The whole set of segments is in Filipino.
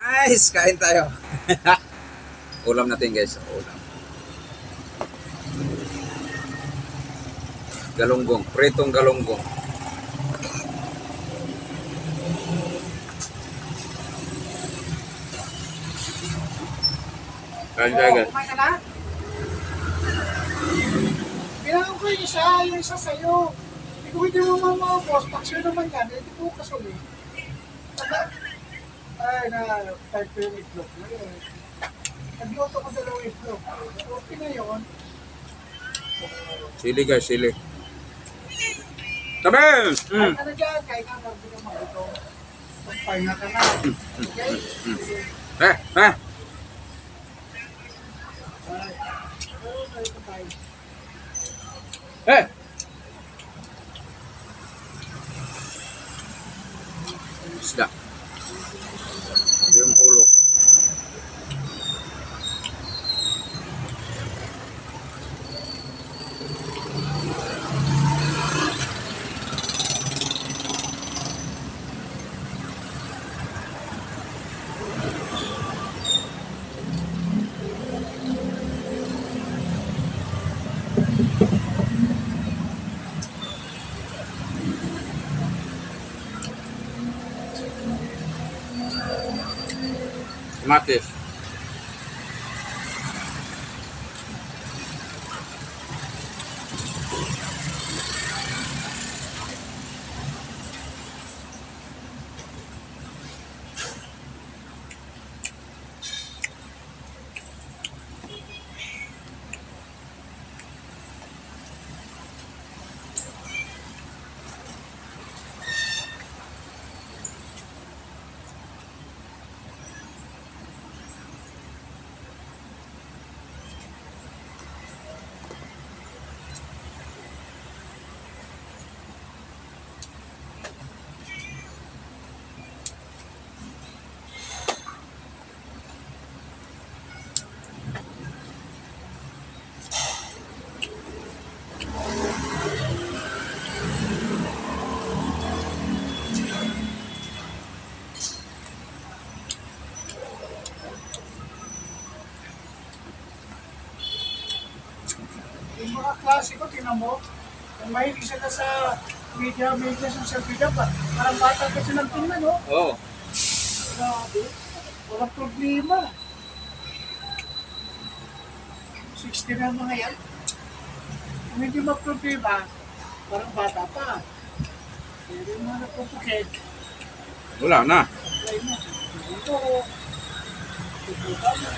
Guys, kain tayo. Ulam natin guys. Ulam. Galunggong. Pritong galunggong. Kain tayo guys. Kumain ka na? Kailangan ko yung isa sa'yo. Hindi ko hindi mo mamabos. Paksyo naman yan, hindi ko kasuli. Ay, type ko yung itlog. Nagluto ko dalawang itlog. Okay na yun. Sili guys, sili. Tabi! Kahit ka na dyan, kahit ka na dyan mag-ito. Pagpahinga ka na. Okay? Eh! Ay, ito tayo. Eh! Isda. Ito yung ulo. Kamatis. Yung mga klase ko, tinan mo, kung mahilig sila sa media, social media pa, parang bata pa silang tingnan, no? Oo. Grabe, walang problema. 60 na mga yan. Kung hindi mag-problema, parang bata pa. Pero yung mga nagpupukit, Wala na. apply mo. Ito, tutupa mo.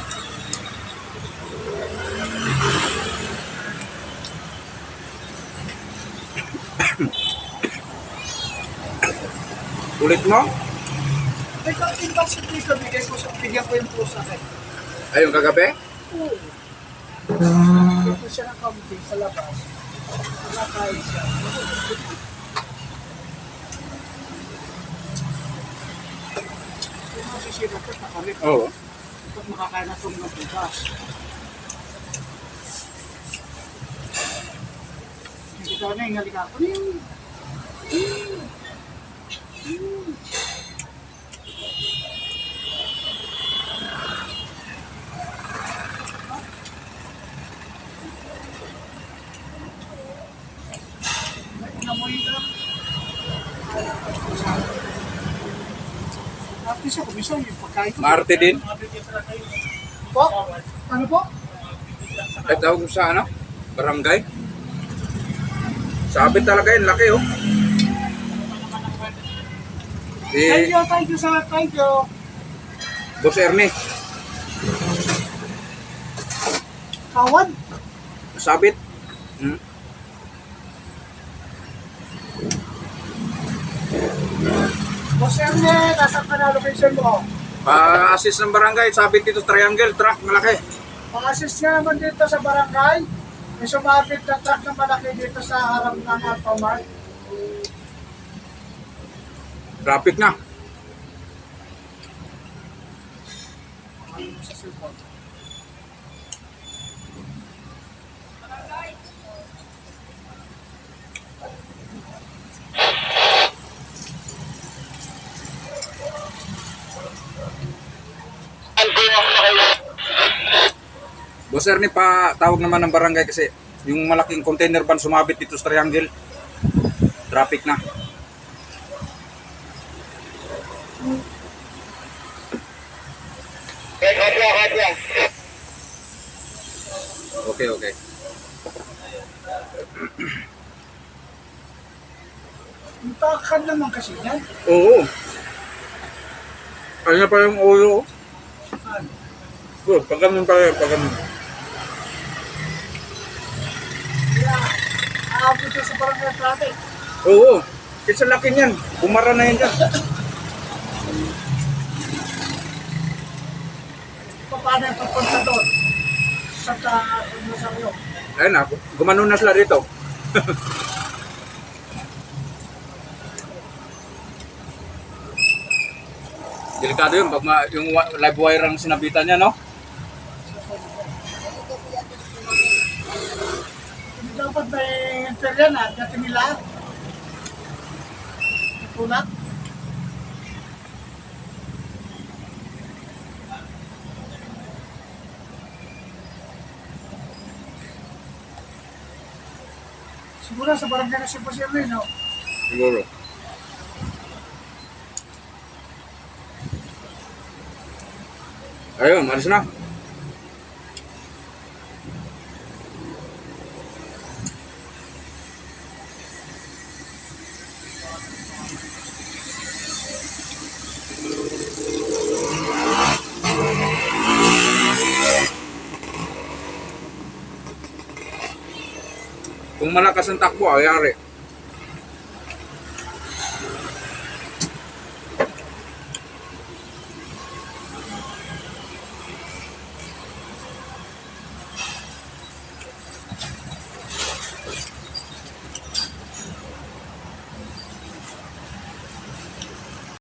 Ulit mo? May kaunting pansin dito, bigay ko sa bigyan ko yung pusa kayo. Ayun kagabi? Oo. Dito siya ng kaunting sa labas. Nakakain siya. Kung masisira ko, nakarip. Oo. Ito makakain na ito ng bukas. Hindi ko na yung halika ko. Namoy lang. Tapos siya, kumisa yung pagkain ko. Marte din. Po? Ano po? Ay tawag mo sa ano? Barangay? Sabit talaga yun, laki oh. Si Thank you, sir. Thank you. Boss Ernie, Kawan? sabit. Hmm? Boss Erne, nasa ka na location mo? Pa-assist ng barangay, sabit dito, triangle, truck, malaki. Pang-assist nga naman dito sa barangay. May sumabit na truck na malaki dito sa harap ng Alphamart. Traffic na. Sa cellphone. Boss Ernie, pa tawag naman ng barangay kasi yung malaking container van sumabit dito sa triangle. Traffic na. Okay, okay. Yung takan naman kasi yan. Oo. Kanya pa yung ulo. Saan? Oh, pag ganun pa rin, pag ganun. Kaya, aabot siya sa barangay traffic. Oo. Isa laki niyan. Bumara na yan dyan. Paano yung papunta doon? Sa Rosario. Ayun na, gumanon na sila dito. Delikado yun pag yung live wire ang sinabitan niya, no? Hindi dapat may interyan na, dati nila. Tulad. Siguro sa barangay na si Pasirri, no? Siguro. Ayun, malis na. Kung malakas ang takbo, ayari.